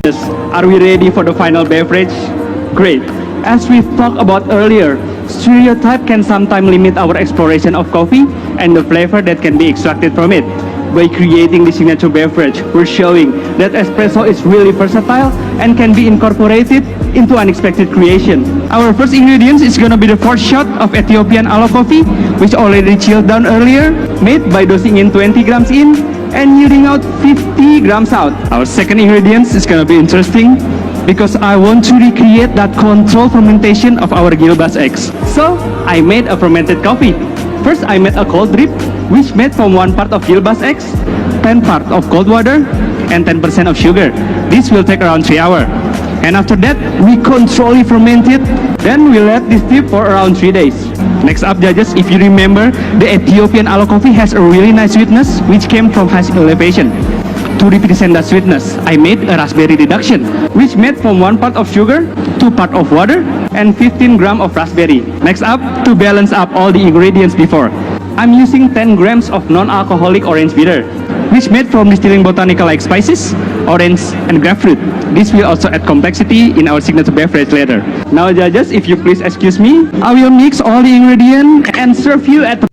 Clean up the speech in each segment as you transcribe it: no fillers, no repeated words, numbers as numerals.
Are we ready for the final beverage? Great. As we talked about earlier, stereotype can sometimes limit our exploration of coffee and the flavor that can be extracted from it. By creating the signature beverage, we're showing that espresso is really versatile and can be incorporated into unexpected creation. Our first ingredients is gonna be the first shot of Ethiopian aloe coffee, which already chilled down earlier, made by dosing in 20 grams in and yielding out 50 grams out. Our second ingredients is gonna be interesting because I want to recreate that controlled fermentation of our Gilbas eggs. So, I made a fermented coffee. First, I made a cold drip, which made from 1 part of Gilbas eggs, 10 part of cold water, and 10% of sugar. This will take around 3 hours. And after that, we controlly ferment it. Then we let this steep for around 3 days. Next up, judges, if you remember, the Ethiopian aloe coffee has a really nice sweetness, which came from high elevation. To represent that sweetness, I made a raspberry deduction, which made from 1 part of sugar, 2 part of water, and 15 grams of raspberry. Next up, to balance up all the ingredients before, I'm using 10 grams of non-alcoholic orange bitter, which made from distilling botanical like spices, orange, and grapefruit. This will also add complexity in our signature beverage later. Now judges, if you please excuse me, I will mix all the ingredients and serve you at the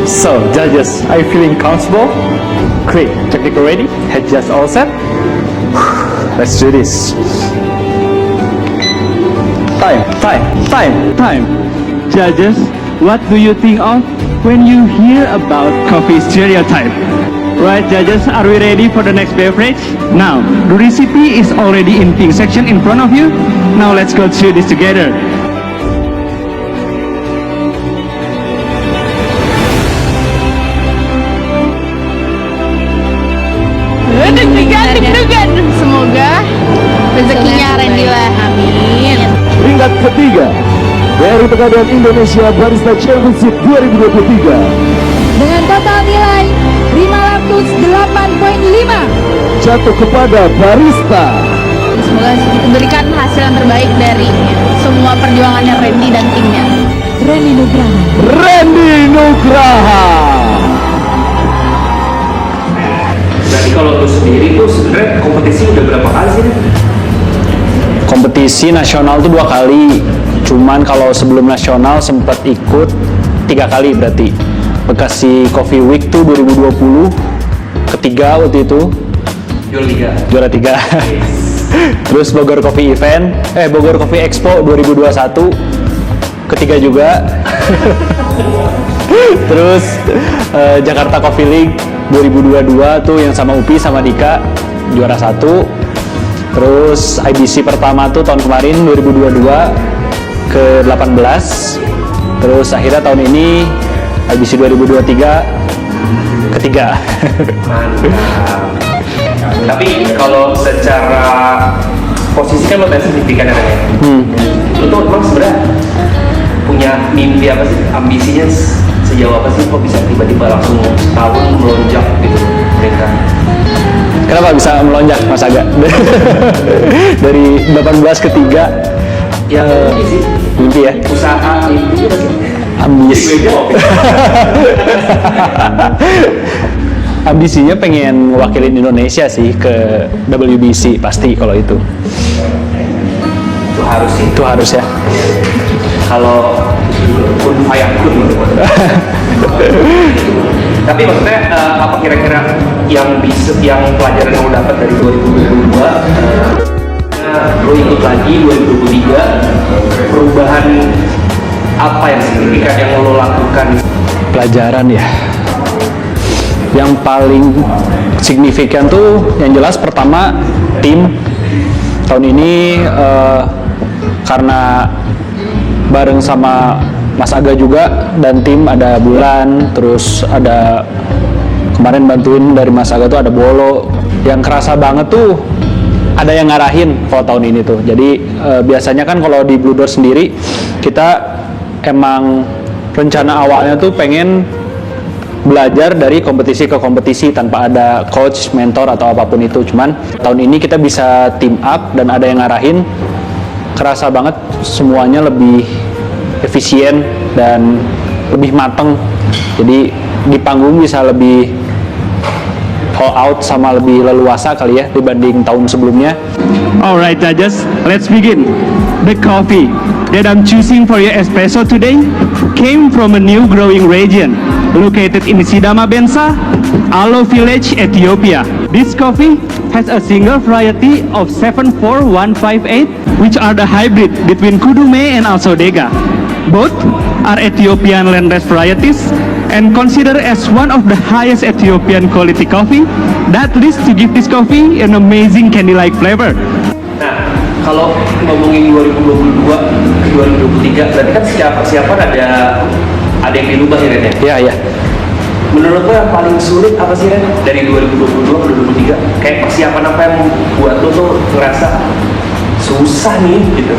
So, judges, are you feeling comfortable? Great. Technical ready? Head just all set? Let's do this. Time. Judges, what do you think of when you hear about coffee stereotype? Right, judges, are we ready for the next beverage? Now, the recipe is already in pink section in front of you. Now let's go through this together. Deg-degan. Semoga rezekinya Randy lah. Amin. Peringkat ketiga dari Pegadaian Indonesia Barista Championship 2023 Dengan total nilai 508,5. jatuh kepada Barista. Semoga diberikan hasil yang terbaik dari semua perjuangannya Randy dan timnya. Randy Nugraha. Jadi kalau lu sendiri tuh sebenarnya kompetisi udah berapa kali sih? Kompetisi nasional tuh 2 kali. Cuman kalau sebelum nasional sempat ikut 3 kali berarti. Bekasi Coffee Week tuh 2020, ketiga waktu itu. Juara 3. Terus Bogor Coffee Expo 2021, ketiga juga. Terus Jakarta Coffee League 2022 tuh yang sama Upi sama Dika, juara 1. Terus IBC pertama tuh tahun kemarin 2022 ke 18. Terus akhirnya tahun ini IBC 2023 ketiga. Mantap. Tapi kalau secara posisi kan lo tadi signifikan ya. Lu tuh emang sebenarnya punya mimpi apa sih, ambisinya sejauh apa sih kok bisa tiba-tiba langsung tahun melonjak gitu mereka? Kenapa bisa melonjak Mas Aga? Dari 18 ke 3. Ya Mimpi ya? Usaha mimpi apa sih? Ambisi. Ambisinya pengen wakilin Indonesia sih ke WBC pasti kalau itu. Itu harus sih. Itu harus ya. Kalau kun fayakun gitu. Tapi maksudnya apa kira-kira yang pelajaran yang lo dapat dari 2022 lo ikut lagi 2023, perubahan apa yang signifikan yang lo lakukan? Pelajaran ya. Yang paling signifikan tuh yang jelas pertama tim tahun ini karena bareng sama Mas Aga juga dan tim, ada Bulan, terus ada kemarin bantuin dari Mas Aga tuh ada Bolo. Yang kerasa banget tuh ada yang ngarahin kalau tahun ini tuh. Jadi biasanya kan kalau di Blue Door sendiri kita emang rencana awalnya tuh pengen belajar dari kompetisi ke kompetisi tanpa ada coach, mentor atau apapun itu. Cuman tahun ini kita bisa team up dan ada yang ngarahin. kerasa banget semuanya lebih efisien dan lebih mateng. Jadi di panggung bisa lebih all out sama lebih leluasa kali ya dibanding tahun sebelumnya. Alright, judges, let's begin. The coffee that I'm choosing for your espresso today came from a new growing region located in Sidama Bensa, Alo Village, Ethiopia. This coffee has a single variety of 74158, which are the hybrid between Kudume and Alsodega. Both are Ethiopian landrace varieties and considered as one of the highest Ethiopian quality coffee that leads to give this coffee an amazing candy-like flavor. Nah, kalau ngomongin 2022 ke 2023, berarti kan secara persiapan ada yang dirubah ya Ren ya? Iya, iya. Menurut lo yang paling sulit apa sih Ren? Dari 2022 ke 2023? Kayak persiapan apa yang buat lo tuh ngerasa susah nih gitu?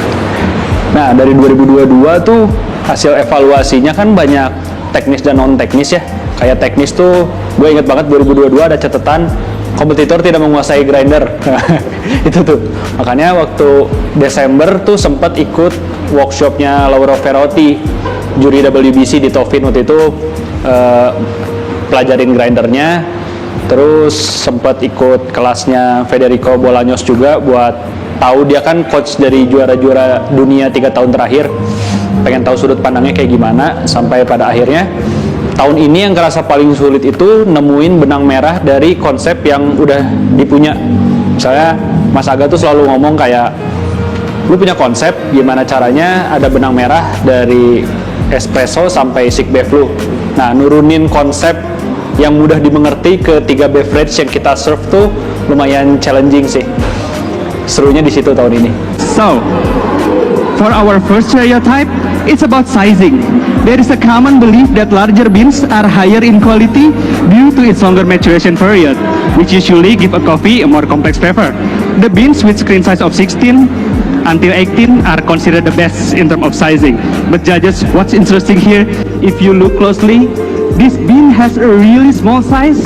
Nah, dari 2022 tuh hasil evaluasinya kan banyak teknis dan non teknis ya. Kayak teknis tuh gue inget banget 2022 ada catatan kompetitor tidak menguasai grinder. Itu tuh. Makanya waktu Desember tuh sempat ikut workshopnya Lauro Ferotti, juri WBC di Tofin waktu itu, pelajarin grindernya. Terus sempat ikut kelasnya Federico Bolaños juga buat tahu, dia kan coach dari juara-juara dunia 3 tahun terakhir, pengen tahu sudut pandangnya kayak gimana. Sampai pada akhirnya tahun ini yang kerasa paling sulit itu nemuin benang merah dari konsep yang udah dipunya. Misalnya Mas Aga tuh selalu ngomong kayak, lu punya konsep, gimana caranya ada benang merah dari espresso sampai sick bev lu. Nah, nurunin konsep yang mudah dimengerti ke 3 beverage yang kita serve tuh lumayan challenging sih. Serunya di situ tahun ini. So, for our first stereotype, it's about sizing. There is a common belief that larger beans are higher in quality due to its longer maturation period, which usually give a coffee a more complex flavor. The beans with screen size of 16 until 18 are considered the best in terms of sizing. But judges, what's interesting here, if you look closely, this bean has a really small size,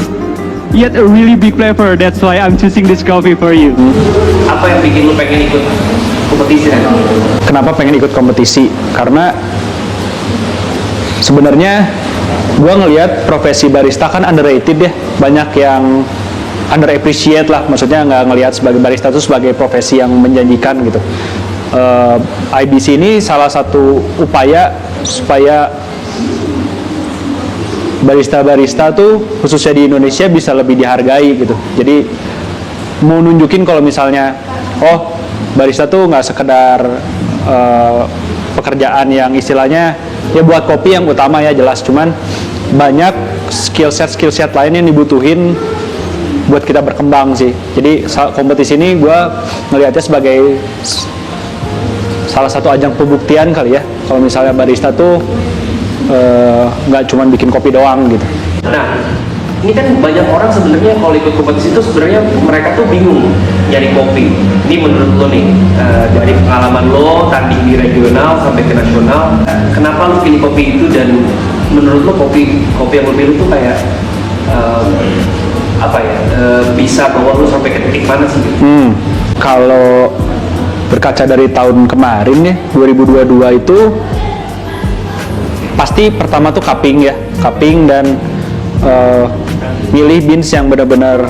yet a really big flavor. That's why I'm choosing this coffee for you. Apa yang bikin lo pengen ikut kompetisi Ren? Kenapa pengen ikut kompetisi? Karena sebenarnya gue ngelihat profesi barista kan underrated ya, banyak yang underappreciate lah, maksudnya nggak ngelihat sebagai barista itu sebagai profesi yang menjanjikan gitu. IBC ini salah satu upaya supaya barista-barista tuh khususnya di Indonesia bisa lebih dihargai gitu. Jadi mau nunjukin kalau misalnya, oh barista tuh nggak sekedar pekerjaan yang istilahnya ya buat kopi yang utama ya jelas, cuman banyak skill set lain yang dibutuhin buat kita berkembang sih. Jadi kompetisi ini gue ngelihatnya sebagai salah satu ajang pembuktian kali ya, kalau misalnya barista tuh nggak cuma bikin kopi doang gitu. Nah, ini kan banyak orang sebenarnya kalau ikut kompetisi itu sebenarnya mereka tuh bingung nyari kopi. Ini menurut lo nih, dari pengalaman lo tanding di regional sampai ke nasional, kenapa lo pilih kopi itu, dan menurut lo kopi yang lo pilih tuh kayak bisa bawa lo sampai ke titik mana sih? Kalau berkaca dari tahun kemarin ya, 2022 itu pasti pertama tuh cupping ya, cupping dan milih beans yang benar-benar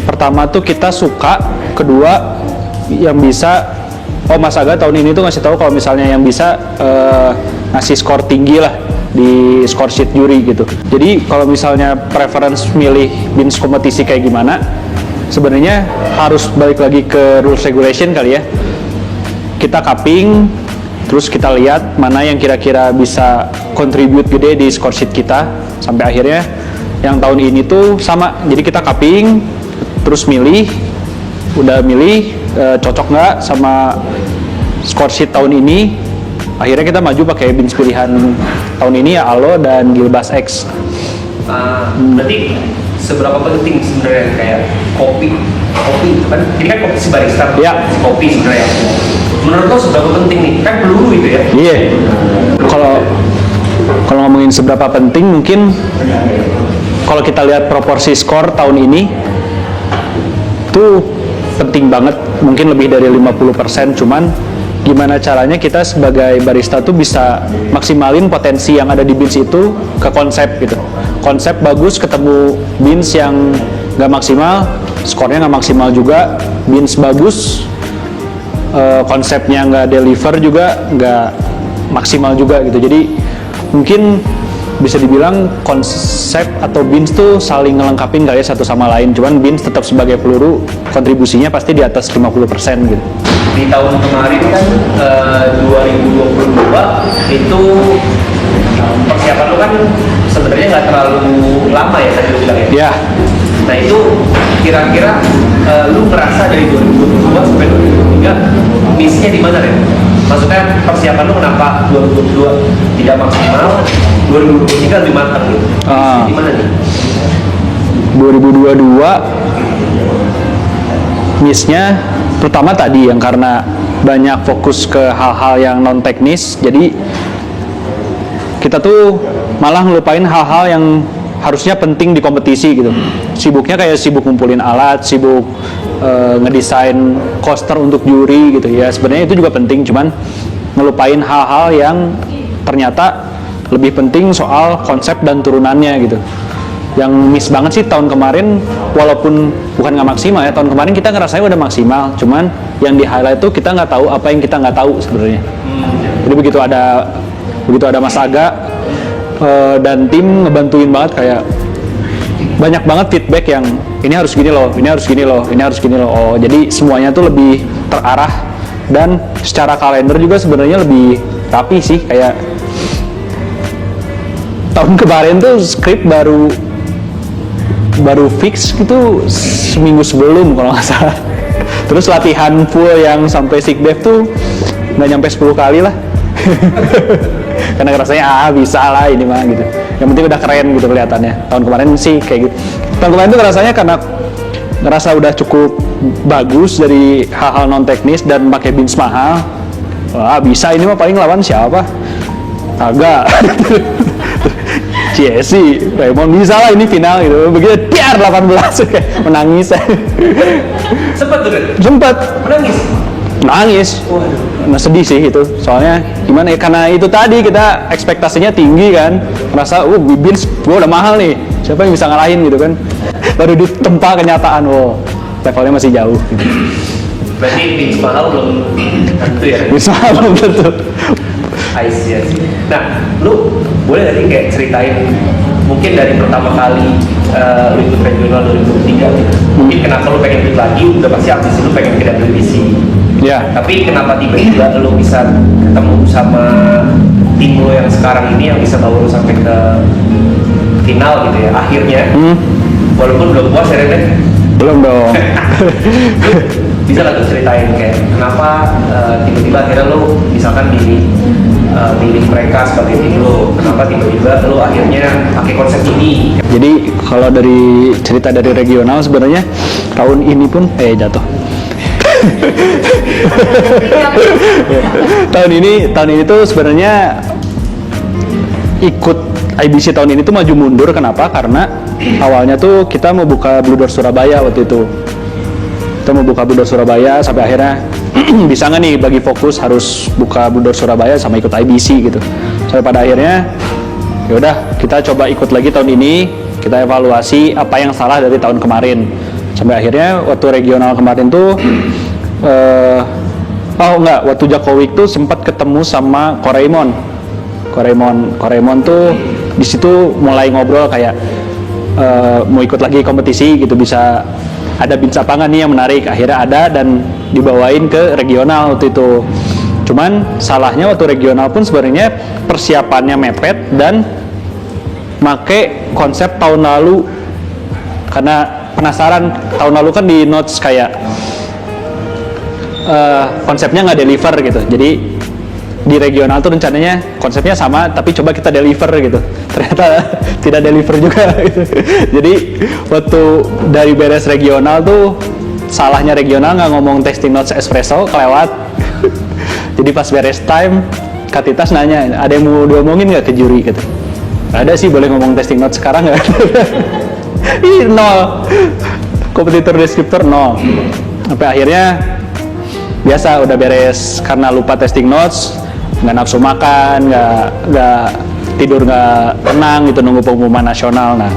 pertama tuh kita suka, kedua yang bisa, oh Mas Aga tahun ini tuh ngasih tahu kalau misalnya yang bisa ngasih skor tinggi lah di score sheet juri gitu. Jadi kalau misalnya preference milih beans kompetisi kayak gimana, sebenarnya harus balik lagi ke rules regulation kali ya. Kita cupping, terus kita lihat mana yang kira-kira bisa contribute gede di score sheet kita, sampai akhirnya yang tahun ini tuh sama. Jadi kita cupping, terus milih, udah milih cocok nggak sama score sheet tahun ini, akhirnya kita maju pakai beans pilihan tahun ini ya Alo dan Gilbas X. Berarti seberapa penting sebenarnya kayak kopi itu kan, ini kan kompetisi barista, ya. Kopi sebenarnya menurut lo seberapa penting nih, kan peluru itu ya? Iya. Kalau ngomongin seberapa penting, mungkin kalau kita lihat proporsi skor tahun ini tuh penting banget, mungkin lebih dari 50%, cuman gimana caranya kita sebagai barista tuh bisa maksimalin potensi yang ada di beans itu ke konsep gitu. Konsep bagus ketemu beans yang nggak maksimal, skornya nggak maksimal juga. Beans bagus, konsepnya nggak deliver juga nggak maksimal juga gitu. Jadi mungkin bisa dibilang konsep atau beans tuh saling ngelengkapin kali ya satu sama lain. Cuman beans tetap sebagai peluru, kontribusinya pasti di atas 50% gitu. Di tahun kemarin kan 2022 itu persiapan lu kan sebenarnya nggak terlalu lama ya tadi lu bilang ya. Ya, Nah itu kira-kira lu merasa dari 2022 sampai 2023 missnya di mana Ren? Maksudnya persiapan lu kenapa 2022 tidak maksimal, 2023 lebih matang gitu? Missnya di mana nih? 2022 missnya pertama tadi yang karena banyak fokus ke hal-hal yang non teknis, jadi kita tuh malah ngelupain hal-hal yang harusnya penting di kompetisi gitu. Sibuknya kayak sibuk ngumpulin alat, sibuk ngedesain coaster untuk juri gitu ya. Sebenarnya itu juga penting, cuman ngelupain hal-hal yang ternyata lebih penting soal konsep dan turunannya gitu. Yang miss banget sih tahun kemarin, walaupun bukan nggak maksimal ya, tahun kemarin kita ngerasanya udah maksimal, cuman yang di highlight tuh kita nggak tahu apa yang kita nggak tahu sebenarnya. Jadi begitu ada Mas Aga dan tim ngebantuin banget, kayak banyak banget feedback yang ini harus gini loh, ini harus gini loh, ini harus gini loh. Oh, jadi semuanya tuh lebih terarah dan secara kalender juga sebenarnya lebih rapi sih. Kayak tahun kemarin tuh skrip baru fix gitu seminggu sebelum kalau nggak salah. Terus latihan full yang sampai sick dev tuh nggak nyampe 10 kali lah. Karena rasanya bisa lah ini mah gitu. Yang penting udah keren gitu kelihatannya. Tahun kemarin sih kayak gitu. Tahun kemarin tuh rasanya karena ngerasa udah cukup bagus dari hal-hal non teknis dan pakai beans mahal. Wah, bisa ini mah paling lawan siapa? Agak. Jesse, Raymond bisa lah ini final gitu. Begitu tiar 18 kayak menangis. Sempet tuh Ren? Sempet nangis. Nah sedih sih itu, soalnya gimana ya, karena itu tadi kita ekspektasinya tinggi kan, merasa beans gue udah mahal nih, siapa yang bisa ngalahin gitu kan. Baru ditempa kenyataan, levelnya masih jauh gitu. Berarti beans mahal belum tentu ya? Bisa belum tentu. I see. Nah, lu boleh nggak sih kayak ceritain mungkin dari pertama kali lu ikut regional 2003 gitu. Mungkin kenapa lu pengen ikut lagi, udah pasti ambisi lu pengen ke WBC. Ya. Tapi kenapa tiba-tiba lu bisa ketemu sama tim lu yang sekarang ini yang bisa bawa lu sampai ke final gitu ya akhirnya. Walaupun belum puas ya Ren? Belum dong. Bisa lah tuh ceritain kayak kenapa tiba-tiba akhirnya lu misalkan milih mereka sebagai tim lu, kenapa tiba-tiba lu akhirnya pakai konsep ini. Jadi kalau dari cerita dari regional sebenarnya tahun ini pun jatuh. tahun ini tuh sebenarnya ikut IBC tahun ini tuh maju mundur. Kenapa? Karena awalnya tuh kita mau buka Blue Door Surabaya waktu itu. Kita mau buka Blue Door Surabaya sampai akhirnya bisa nggak nih bagi fokus harus buka Blue Door Surabaya sama ikut IBC gitu. Sampai pada akhirnya ya udah kita coba ikut lagi tahun ini, kita evaluasi apa yang salah dari tahun kemarin. Sampai akhirnya waktu regional kemarin tuh waktu Jakowik tuh sempat ketemu sama Koreimon tuh di situ mulai ngobrol kayak mau ikut lagi kompetisi gitu, bisa ada beans apa nggak nih yang menarik. Akhirnya ada dan dibawain ke regional waktu itu. Cuman salahnya waktu regional pun sebenarnya persiapannya mepet dan make konsep tahun lalu, karena penasaran. Tahun lalu kan di notes kayak konsepnya nggak deliver gitu. Jadi di regional tuh rencananya konsepnya sama tapi coba kita deliver gitu, ternyata tidak deliver juga gitu. Jadi waktu dari beres regional tuh salahnya regional nggak ngomong tasting notes espresso, kelewat. Jadi pas beres time Kak Titas nanya, ada yang mau diomongin nggak ke juri gitu. Ada sih, boleh ngomong tasting notes sekarang nggak? Ih, nol. Kompetitor deskriptor nol. Sampai akhirnya biasa udah beres karena lupa testing notes, nggak nafsu makan, nggak tidur, nggak tenang gitu nunggu pengumuman nasional. Nah,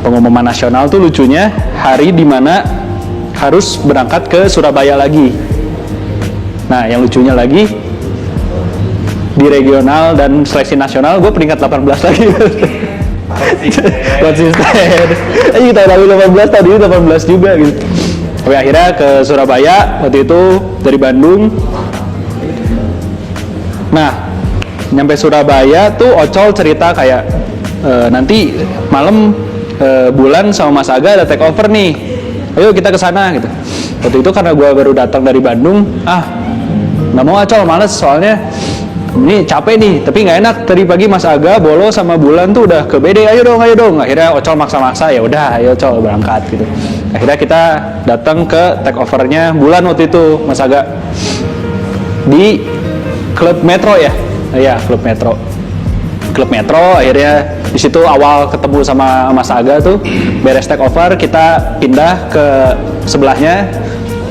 pengumuman nasional tuh lucunya hari dimana harus berangkat ke Surabaya lagi. Nah, yang lucunya lagi di regional dan seleksi nasional gue peringkat 18 lagi. Konsisten. Kita tahu 18 tadi 18 juga gitu. Sampai akhirnya ke Surabaya waktu itu dari Bandung. Nah, nyampe Surabaya tuh Ocol cerita kayak nanti malam Bulan sama Mas Aga ada take over nih. Ayo kita ke sana gitu. Waktu itu karena gue baru datang dari Bandung, nggak mau Ocol, males soalnya ini capek nih, tapi nggak enak tadi pagi Mas Aga, Bolo sama Bulan tuh udah ke BD, ayo dong. Akhirnya Ocol maksa-maksa, ya udah ayo Ocol berangkat gitu. Akhirnya kita datang ke take overnya Bulan waktu itu, Mas Aga di Klub Metro ya, iya Klub Metro. Akhirnya di situ awal ketemu sama Mas Aga tuh beres take over, kita pindah ke sebelahnya.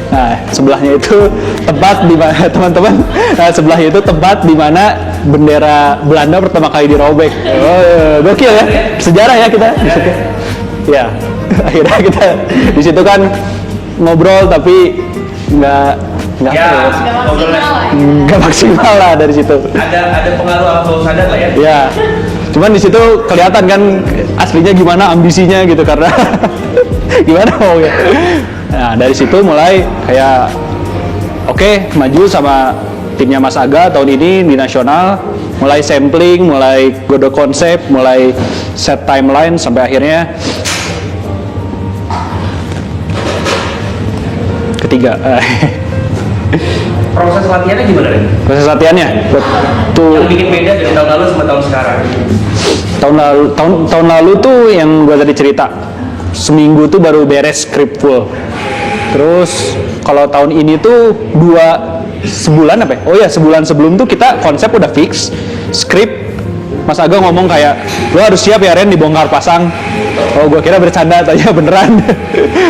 Nah, sebelahnya itu tempat di mana teman-teman. Nah, sebelahnya itu tempat di mana bendera Belanda pertama kali dirobek. Oh, gokil ya, sejarah ya kita di situ. Ya, akhirnya kita di situ kan ngobrol tapi nggak maksimal lah dari situ. Ada pengaruh auto sadar lah ya. Ya, cuman di situ kelihatan kan aslinya gimana ambisinya gitu karena gimana mau ya. Nah, dari situ mulai kayak oke, maju sama timnya Mas Aga tahun ini di nasional, mulai sampling, mulai godok konsep, mulai set timeline sampai akhirnya ketiga. Proses latihannya gimana nih? Proses latihannya tuh Yang bikin beda dari tahun lalu sama tahun sekarang? tahun lalu tuh yang gue tadi cerita, seminggu tuh baru beres script full. Terus kalau tahun ini tuh sebulan apa ya? Oh ya, sebulan sebelum tuh kita konsep udah fix, script. Mas Aga ngomong kayak, lo harus siap ya Ren dibongkar pasang. Oh, gue kira bercanda, tanya beneran.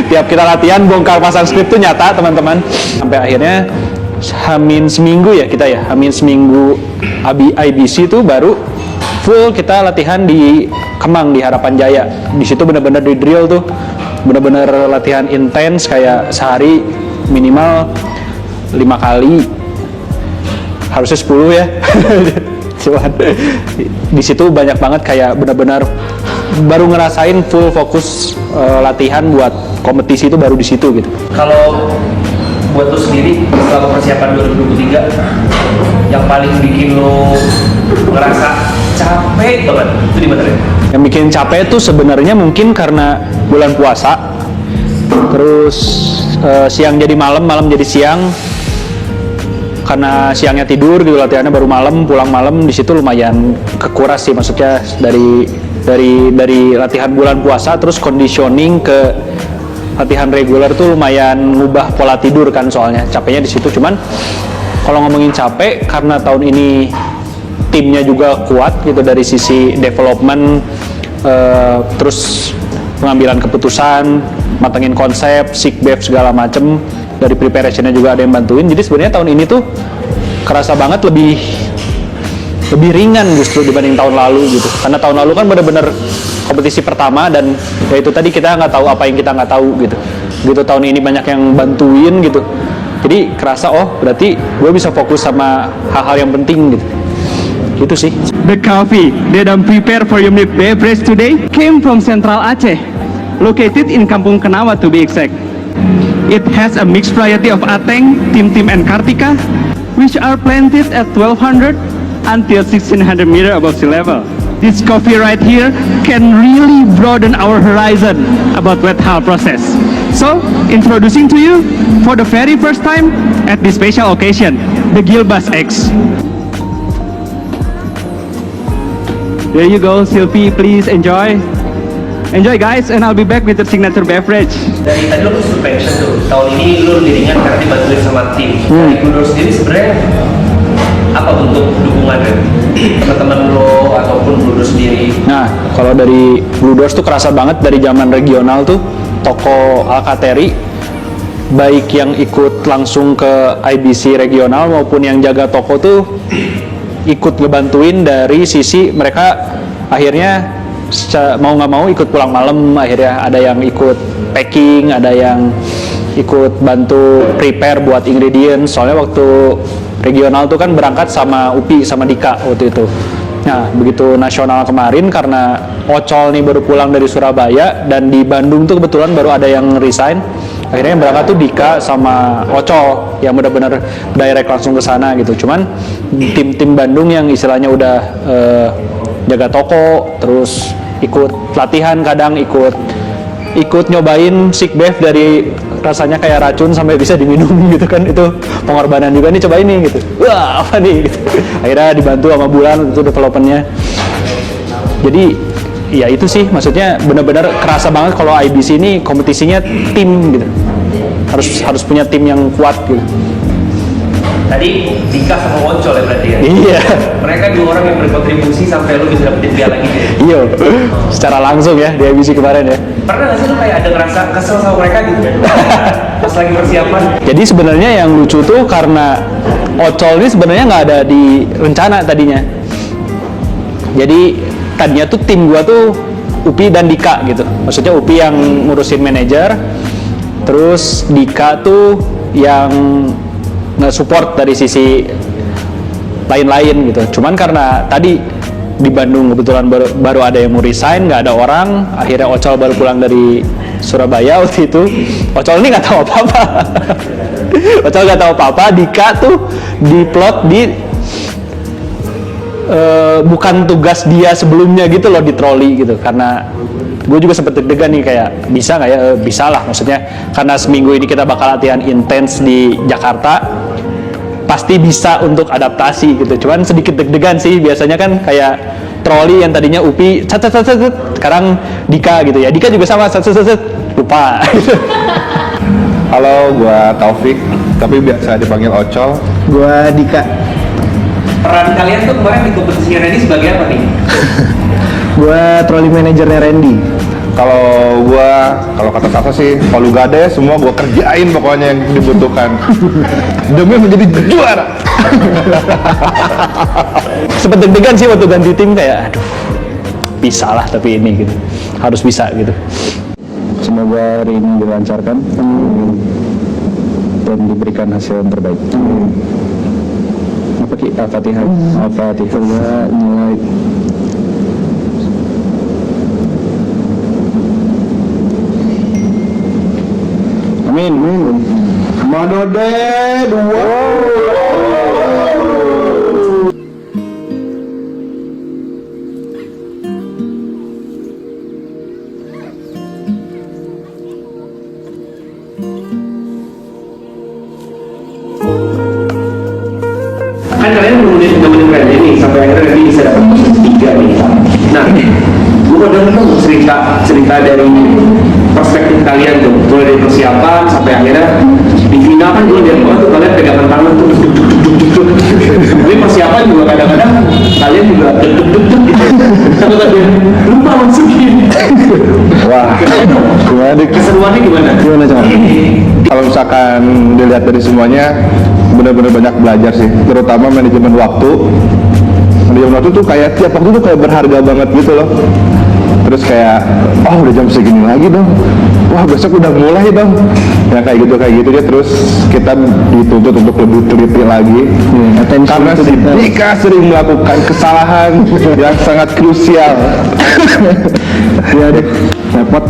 Tiap kita latihan bongkar pasang script tuh nyata teman-teman. Sampai akhirnya hamin seminggu ya kita ya, hamin seminggu IBC tuh baru full kita latihan di Kemang di Harapan Jaya. Di situ bener-bener di drill tuh, bener-bener latihan intens kayak sehari minimal 5 kali, harusnya 10 ya. Cuman di situ banyak banget kayak benar-benar baru ngerasain full fokus latihan buat kompetisi itu baru di situ gitu. Kalau buat lo sendiri selama persiapan 2023 yang paling bikin lo ngerasa capek banget itu di mana ya? Yang bikin capek tuh sebenarnya mungkin karena bulan puasa, terus siang jadi malam, malam jadi siang. Karena siangnya tidur gitu, latihannya baru malam, pulang malam, di situ lumayan kekuras sih, maksudnya dari latihan bulan puasa terus conditioning ke latihan reguler tuh lumayan ngubah pola tidur kan, soalnya capeknya di situ. Cuman kalau ngomongin capek karena tahun ini timnya juga kuat gitu dari sisi development, terus pengambilan keputusan, matengin konsep, sick bev segala macem, dari preparationnya juga ada yang bantuin. Jadi sebenarnya tahun ini tuh kerasa banget lebih ringan justru dibanding tahun lalu gitu. Karena tahun lalu kan bener-bener kompetisi pertama dan ya itu tadi kita nggak tahu apa yang kita nggak tahu gitu. Gitu tahun ini banyak yang bantuin gitu. Jadi kerasa berarti gue bisa fokus sama hal-hal yang penting gitu. Gitu sih. The coffee that I'm prepared for your milk beverage today came from Central Aceh, located in Kampung Kenawa to be exact. It has a mixed variety of Ateng, Tim, and Kartika, which are planted at 1200 until 1600 meter above sea level. This coffee right here can really broaden our horizon about wet hull process. So, introducing to you for the very first time at this special occasion, the Gilbas X. There you go, Sylvie, please enjoy. Enjoy guys, and I'll be back with the signature beverage. Dari tadi lo tuh mention tuh, tahun ini lo lebih ringan karena dibantuin sama tim. Dari Blue Doors sendiri sebenarnya apa bentuk dukungannya? Teman-teman lo ataupun Blue Doors sendiri? Nah, kalau dari Blue Doors tuh kerasa banget dari zaman regional tuh, toko Alkateri baik yang ikut langsung ke IBC regional maupun yang jaga toko tuh ikut ngebantuin dari sisi mereka akhirnya mau nggak mau ikut pulang malam, akhirnya ada yang ikut packing, ada yang ikut bantu prepare buat ingredients. Soalnya waktu regional tuh kan berangkat sama UPI sama Dika waktu itu. Nah, begitu nasional kemarin karena Ocol nih baru pulang dari Surabaya dan di Bandung tuh kebetulan baru ada yang resign. Akhirnya yang berangkat tuh Dika sama Ocol yang benar-benar direct langsung ke sana gitu. Cuman tim-tim Bandung yang istilahnya udah jaga toko, terus ikut latihan, kadang ikut nyobain sick bath dari rasanya kayak racun sampai bisa diminum gitu kan, itu pengorbanan juga nih, coba ini gitu, wah apa nih gitu. Akhirnya dibantu sama Bulan itu developernya. Jadi ya itu sih, maksudnya benar-benar kerasa banget kalau IBC ini kompetisinya tim gitu, harus punya tim yang kuat gitu. Tadi Dika sama Ocol ya berarti ya? Iya. Mereka dua orang yang berkontribusi sampai lu bisa dapetin piala gitu ya? Iya, secara langsung ya di IBC kemarin ya. Pernah gak sih lu kayak ada ngerasa kesel sama mereka gitu? Pas lagi persiapan? Jadi sebenarnya yang lucu tuh karena Ocol ini sebenarnya nggak ada di rencana tadinya. Jadi tadinya tuh tim gua tuh Upi dan Dika gitu. Maksudnya Upi yang ngurusin manajer, terus Dika tuh yang nge-support dari sisi lain-lain gitu. Cuman karena tadi di Bandung kebetulan baru ada yang mau resign, nggak ada orang, akhirnya Ocol baru pulang dari Surabaya waktu itu. Ocol ini nggak tahu apa-apa. Ocol nggak tahu apa-apa. Dika tuh diplot di bukan tugas dia sebelumnya gitu loh, di troli gitu. Karena gue juga sempet deg-degan nih kayak bisa nggak ya, bisa lah maksudnya karena seminggu ini kita bakal latihan intens di Jakarta, pasti bisa untuk adaptasi gitu. Cuman sedikit deg-degan sih, biasanya kan kayak troli yang tadinya Upi sekarang Dika gitu ya, Dika juga sama lupa. Halo, gua Taufik, tapi biasa dipanggil Ocol. Gua Dika. Peran kalian tuh kemarin di kompetisi Randy sebagai apa nih? Gua trolley manajernya Randy. Kalau kata Sasa sih, kalau gak ada ya semua gua kerjain pokoknya yang dibutuhkan demi menjadi juara. Sempet deg-degan sih waktu ganti tim, kayak aduh bisa lah, tapi ini gitu harus bisa gitu. Semoga hari ini dilancarkan dan diberikan hasil yang terbaik. Apa ki? Al-Fatihah. Al-Fatihah. Mulai. Amin. Manode dua. Kan kalian nemenin Randy nih sampai akhirnya Randy bisa dapat posisi 3 nih. Nah, gue mau denger dong cerita dari perspektif kalian tuh, mulai dari persiapan sampai akhirnya di final kan gue lihat banget tuh kalian pegangan tangan tuh. Tapi persiapan juga kadang-kadang kalian juga deg-deg gitu. Sampai lupa masukin. Wah, gimana dik? Keseruannya gimana? Gimana coba? Kalau misalkan dilihat dari semuanya, benar-benar banyak belajar sih, terutama manajemen waktu. Manajemen waktu tuh kayak tiap waktu tuh kayak berharga banget gitu loh. Terus kayak, oh udah jam segini lagi dong, wah besok udah mulai dong, ya kayak gitu ya. Terus kita dituntut untuk lebih teliti lagi, karena si Dika sering melakukan kesalahan yang sangat krusial. Ya deh, repot.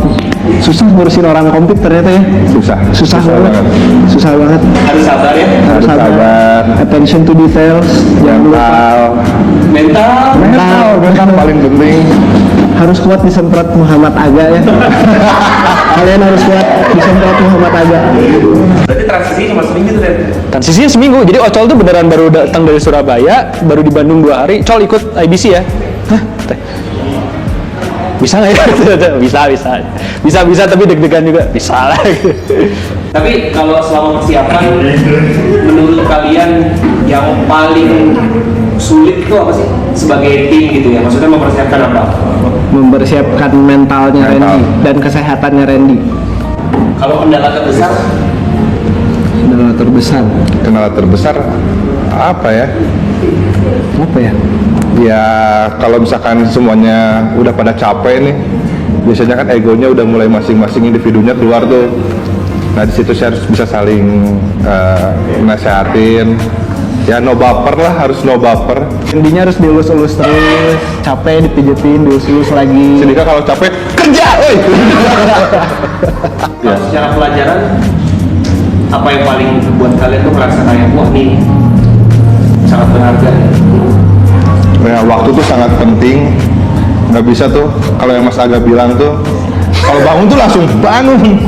Susah ngurusin orang komplit ternyata ya. Susah banget. Susah banget. Harus sabar ya. Harus sabar. Attention to details. Jangan lupa. Mental paling penting. Harus kuat disemprot Muhammad Aga ya. Kalian harus kuat disemprot Muhammad Aga. Berarti transisi cuma seminggu tuh, Ren? Transisinya seminggu, jadi Ocol tuh beneran baru datang dari Surabaya, baru di Bandung 2 hari. Col ikut IBC ya? Hah? Bisa nggak ya? bisa tapi deg-degan juga, bisa lah. Tapi kalau selama persiapan, menurut kalian yang paling sulit itu apa sih sebagai tim gitu ya? Maksudnya mempersiapkan apa? Mempersiapkan mentalnya Randy dan kesehatannya Randy. Kalau kendala terbesar terbesar. Kendala terbesar apa ya? Apa ya? Ya kalau misalkan semuanya udah pada capek nih, biasanya kan egonya udah mulai masing-masing individunya keluar tuh. Nah di situ saya harus bisa saling nasehatin. Ya no baper lah, harus no baper. Intinya harus dielus-elus terus, capek dipijetin, dielus-elus lagi. Sedika kalau capek kerja, woi. Kalau secara pelajaran, apa yang paling buat kalian tuh merasa kayak wah nih sangat berharga? Ya, waktu tuh sangat penting. Nggak bisa tuh kalau yang Mas Aga bilang tuh, kalau bangun tuh langsung bangun.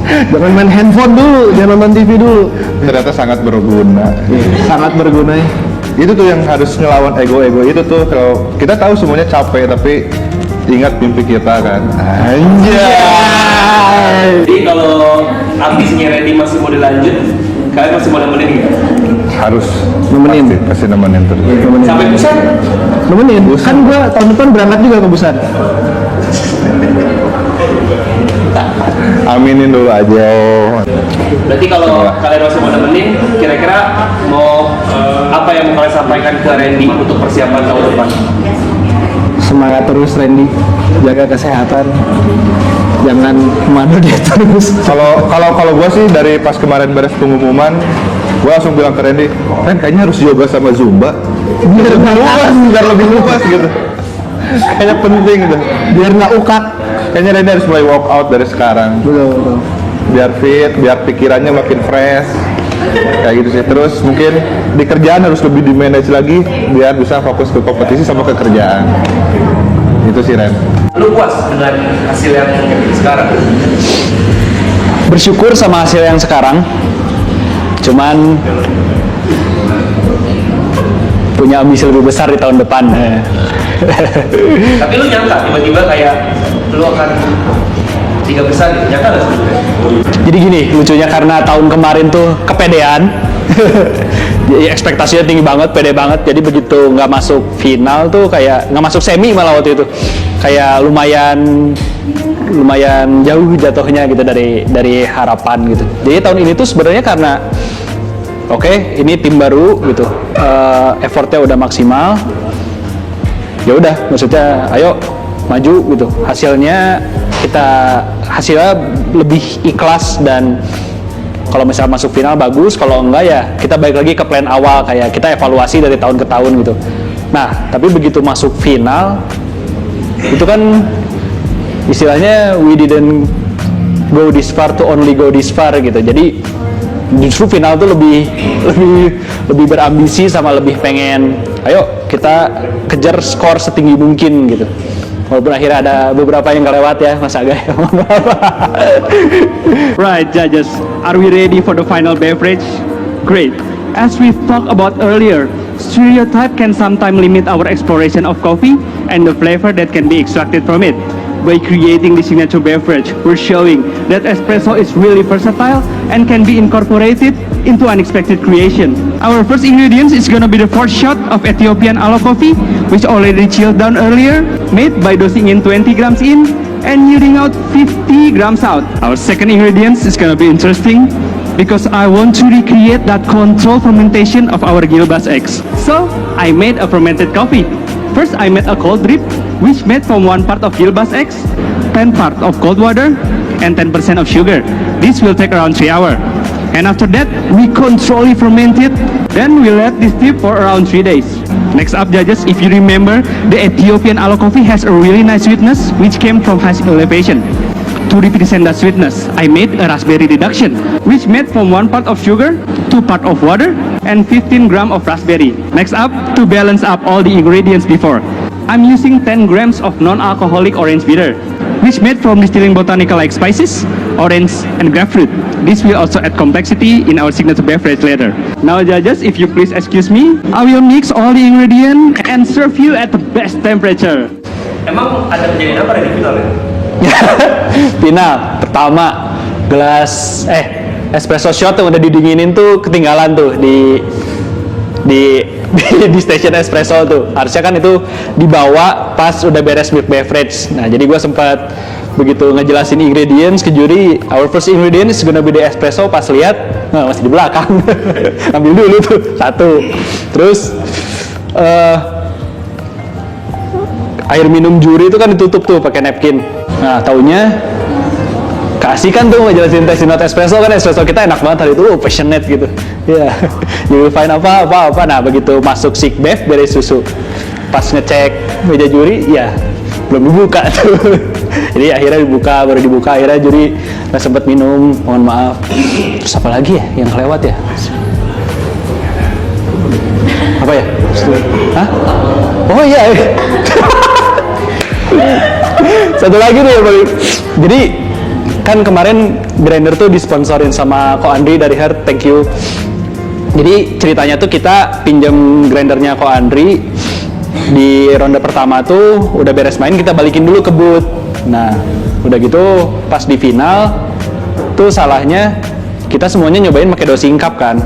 Jangan main handphone dulu, jangan nonton TV dulu. Ternyata sangat berguna. Sangat berguna ya. Itu tuh yang harus ngelawan ego-ego itu tuh. Kalau kita tahu semuanya capek, tapi ingat mimpi kita kan. Anjay. Jadi kalau ambisinya Randy masih mau dilanjut, kalian masih mau nemenin nggak? Harus Nemenin. pasti nemenin terus. Sampai Busan? Nemenin. Kan gua tahun depan berangkat juga ke Busan. Aminin dulu aja. Berarti kalau kalian masih mau nemenin, kira-kira mau apa yang mau kalian sampaikan ke Randy untuk persiapan tahun depan? Semangat terus Randy, jaga kesehatan. Jangan kemana dia terus. Kalau gua sih dari pas kemarin beres pengumuman, gua langsung bilang ke Randy, kan kayaknya harus yoga sama zumba. Biar lebih luas gitu. Kayaknya penting gitu. Biar nggak ukak. Kayaknya Randy harus mulai walk out dari sekarang. Betul. Biar fit, biar pikirannya makin fresh. Kayak gitu sih. Terus mungkin di kerjaan harus lebih di manage lagi biar bisa fokus ke kompetisi sama ke kerjaan. Itu sih Ren. Lu puas dengan hasil yang sekarang? Bersyukur sama hasil yang sekarang, cuman punya ambisi lebih besar di tahun depan. Tapi lu nyangka tiba-tiba kayak lu akan 3 besar gitu, nyangka nggak sebenarnya? Jadi gini, lucunya karena tahun kemarin tuh kepedean. Jadi ekspektasinya tinggi banget, pede banget. Jadi begitu nggak masuk final tuh kayak nggak masuk semi malah waktu itu, kayak lumayan jauh jatuhnya gitu dari harapan gitu. Jadi tahun ini tuh sebenarnya karena oke, ini tim baru gitu, effortnya udah maksimal. Ya udah, maksudnya ayo maju gitu. Hasilnya lebih ikhlas, dan kalau misalnya masuk final bagus, kalau enggak ya kita balik lagi ke plan awal, kayak kita evaluasi dari tahun ke tahun gitu. Nah, tapi begitu masuk final itu kan istilahnya we didn't go this far to only go this far gitu. Jadi justru final tuh lebih berambisi sama lebih pengen ayo kita kejar skor setinggi mungkin gitu. Walaupun akhirnya ada beberapa yang kelewat ya, Mas Aga. Right, judges, are we ready for the final beverage? Great. As we talked about earlier, stereotype can sometimes limit our exploration of coffee and the flavor that can be extracted from it. By creating the signature beverage, we're showing that espresso is really versatile and can be incorporated into unexpected creation. Our first ingredient is gonna be the first shot of Ethiopian Aloe coffee, which already chilled down earlier, made by dosing in 20 grams in and yielding out 50 grams out. Our second ingredient is gonna be interesting because I want to recreate that controlled fermentation of our Gilbas eggs. So, I made a fermented coffee. First, I made a cold drip, which made from 1 part of Gilbas eggs, 10 part of cold water, and 10% of sugar. This will take around 3 hours. And after that, we controlly ferment it. Then we let this steep for around 3 days. Next up, judges, if you remember, the Ethiopian Aloe coffee has a really nice sweetness, which came from high elevation. To represent that sweetness, I made a raspberry reduction, which made from 1 part of sugar, 2 part of water, and 15 grams of raspberry. Next up, to balance up all the ingredients before, I'm using 10 grams of non-alcoholic orange bitter, which made from distilling botanical like spices, orange, and grapefruit. This will also add complexity in our signature beverage later. Now judges, if you please excuse me, I will mix all the ingredients and serve you at the best temperature. Emang ada kejadian apa di final ya? Final pertama, espresso shot yang udah didinginin tuh ketinggalan tuh di di station espresso tuh. Harusnya kan itu dibawa pas udah beres milk beverage. Nah, jadi gue sempat begitu ngejelasin ingredients ke juri, our first ingredient is gonna be the espresso. Pas lihat, nah, masih di belakang. Ambil dulu tuh satu. Terus air minum juri itu kan ditutup tuh pakai napkin. Nah, taunya kasihkan tuh ngejelasin tasting note espresso, kan espresso kita enak banget hari itu, passionate gitu. Ya, you will find apa. Nah, begitu masuk sick bev dari susu, pas ngecek meja juri, ya belum dibuka tuh. Jadi akhirnya baru dibuka, akhirnya juri nggak sempet minum, mohon maaf. Terus apa lagi ya yang kelewat ya? Apa ya? Hah? Oh iya. Satu lagi nih ya, Bang. Jadi kan kemarin grinder tuh disponsorin sama Ko Andri dari Heart, thank you. Jadi ceritanya tuh kita pinjam grindernya Ko Andri di ronde pertama tuh udah beres main, kita balikin dulu ke booth. Nah udah gitu pas di final tuh salahnya kita semuanya nyobain pakai dosing cup kan,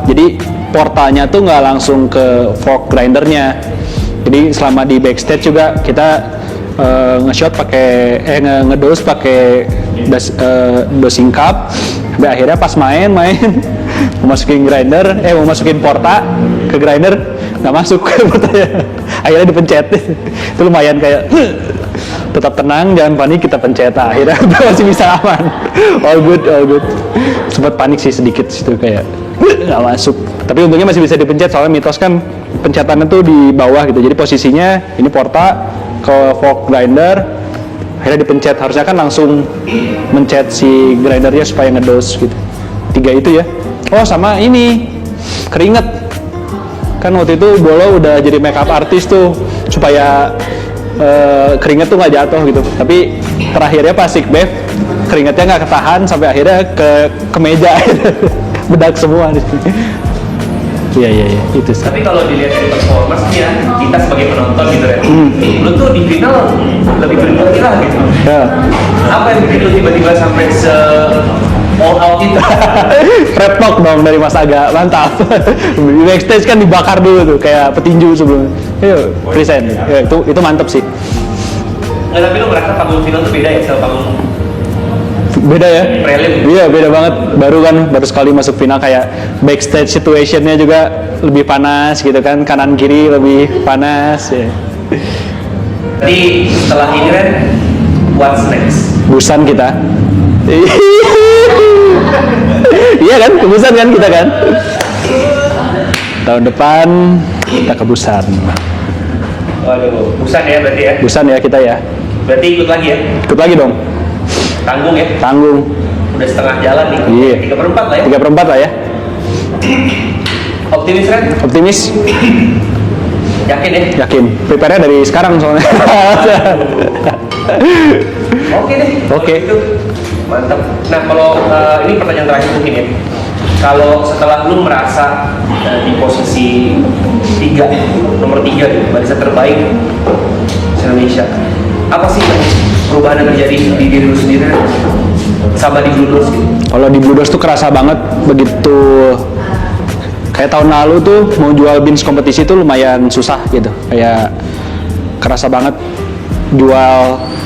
jadi portanya tuh nggak langsung ke fork grindernya. Jadi selama di backstage juga kita nge-shot pakai ngedose pakai dosing cup. Sampai akhirnya pas main mau masukin porta ke grinder nggak masuk portanya. Akhirnya dipencet. Itu lumayan kayak tetap tenang, jangan panik, kita pencet. Akhirnya masih bisa aman. All good. Sempat panik sih sedikit situ kayak nggak masuk. Tapi untungnya masih bisa dipencet, soalnya mitos kan pencetannya tuh di bawah gitu. Jadi posisinya ini porta ke fork grinder, akhirnya dipencet. Harusnya kan langsung mencet si grindernya supaya ngedose gitu. 3 itu ya. Oh sama ini keringet. Kan waktu itu Bolo udah jadi makeup artist tuh supaya keringet tuh nggak jatuh gitu. Tapi terakhirnya pas sick bev keringetnya nggak ketahan sampai akhirnya ke meja. Bedak semua di sini. Iya, itu sih. Tapi kalau dilihat dari performance ya, kita sebagai penonton gitu ya, lu tuh di final lebih bergila gitu. Ya. Apa yang bikin lu tiba-tiba sampai all out itu? Prep talk dong dari Mas Aga, mantap. Di backstage kan dibakar dulu tuh, kayak petinju sebelumnya. Ayo, present. Ya, itu mantap sih. Nggak, tapi lu merasa panggung final tuh beda ya sama panggung Beda ya? prelim? Iya, beda banget. Baru sekali masuk final, kayak backstage situationnya juga lebih panas gitu kan, kanan kiri lebih panas ya. Jadi setelah ini kan, what's next? Busan kita. Iya kan, ke Busan kan kita kan. Tahun depan kita ke Busan. Waduh, Busan ya berarti ya? Busan ya kita ya. Berarti ikut lagi ya? Ikut lagi dong. Tanggung ya? Tanggung. Udah setengah jalan nih. Iya. 3/4 lah ya? 3/4 lah ya. Optimis kan? Optimis. Yakin ya? Yakin. Prepare-nya dari sekarang soalnya. Oke deh. Oke. Kalau gitu, mantap. Nah kalau ini pertanyaan terakhir mungkin ya. Kalau setelah lu merasa di posisi nomor 3 gitu, barisan terbaik Indonesia, apa sih perubahan yang terjadi di diri lu sendiri sama di Blue Doors gitu? Kalau di Blue Doors tuh kerasa banget begitu. Kayak tahun lalu tuh mau jual beans kompetisi tuh lumayan susah gitu. Kayak kerasa banget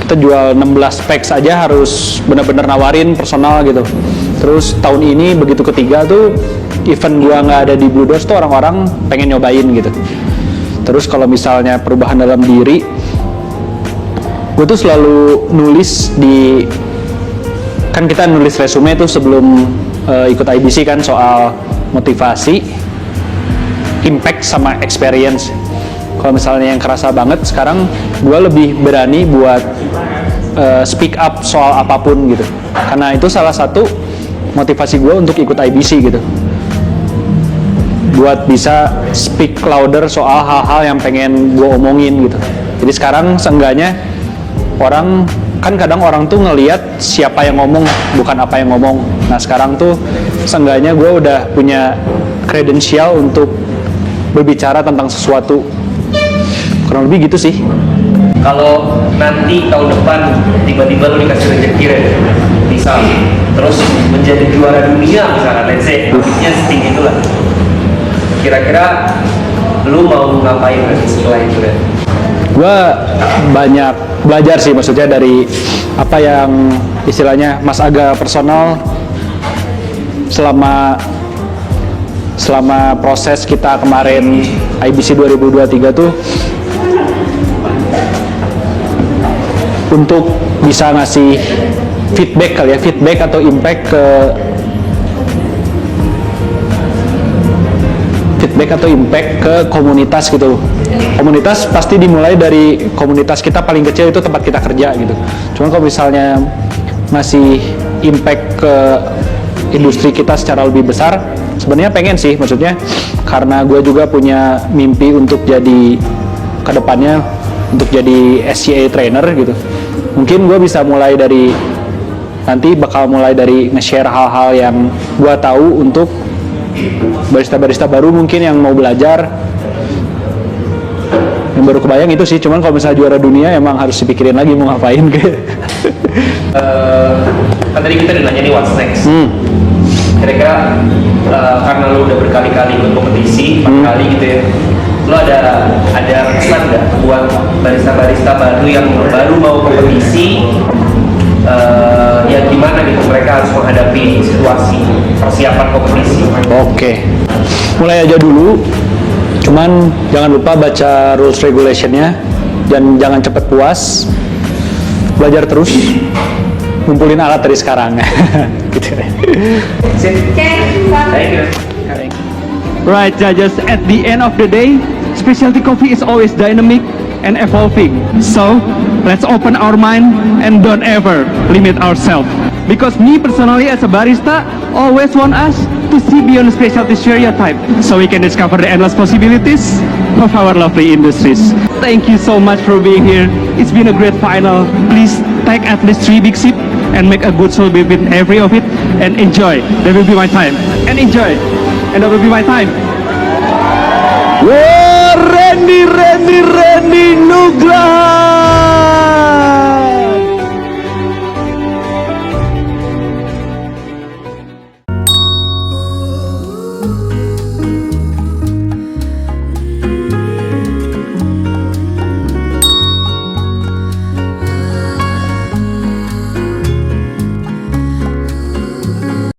kita jual 16 packs aja harus benar-benar nawarin personal gitu. Terus tahun ini begitu ketiga tuh event gua nggak ada di Blue Doors tuh orang-orang pengen nyobain gitu. Terus kalau misalnya perubahan dalam diri, gue tuh selalu nulis kan kita nulis resume tuh sebelum ikut IBC kan, soal motivasi, impact sama experience. Kalau misalnya yang kerasa banget sekarang, gue lebih berani buat speak up soal apapun gitu, karena itu salah satu motivasi gue untuk ikut IBC gitu, buat bisa speak louder soal hal-hal yang pengen gue omongin gitu. Jadi sekarang seenggaknya kadang orang tuh ngelihat siapa yang ngomong, bukan apa yang ngomong. Nah sekarang tuh seenggaknya gue udah punya kredensial untuk berbicara tentang sesuatu. Kurang lebih gitu sih. Kalau nanti tahun depan tiba-tiba lu dikasih rezeki misal terus menjadi juara dunia misalkan, let's say, duitnya setinggi itulah, Kira-kira lu mau ngapain Ren, setelah itu Ren? Gue banyak belajar sih, maksudnya dari apa yang istilahnya Mas Aga personal selama proses kita kemarin IBC 2023 tuh, untuk bisa ngasih feedback kali ya, feedback atau impact ke komunitas gitu. Komunitas pasti dimulai dari komunitas kita paling kecil, itu tempat kita kerja gitu. Cuman kalau misalnya ngasih impact ke industri kita secara lebih besar, sebenarnya pengen sih, maksudnya karena gue juga punya mimpi untuk jadi kedepannya untuk jadi SCA trainer gitu. Mungkin gue bisa mulai dari nanti bakal mulai dari nge-share hal-hal yang gue tahu untuk barista-barista baru mungkin yang mau belajar, yang baru kebayang itu sih. Cuman kalau misalnya juara dunia emang harus dipikirin lagi mau ngapain kayak. Kan tadi kita udah nanya nih what's next. Kira-kira karena lu udah berkali-kali ikut kompetisi, 4 kali gitu ya, lu ada pesan nggak buat barista-barista baru yang baru mau kompetisi, ya gimana gitu mereka harus menghadapi situasi persiapan kompetisi? Oke, mulai aja dulu, cuman jangan lupa baca rules regulationnya dan jangan cepet puas, belajar terus, ngumpulin alat dari sekarang. Gitu. Sip. Thank you. Right, judges, at the end of the day, specialty coffee is always dynamic and evolving. So, let's open our mind and don't ever limit ourselves. Because me personally as a barista always want us to see beyond specialty stereotype so we can discover the endless possibilities of our lovely industries. Thank you so much for being here. It's been a great final. Please take at least 3 big sips and make a good soul between every of it and enjoy. That will be my time. And enjoy. And that will be my time. Randy Nugraha.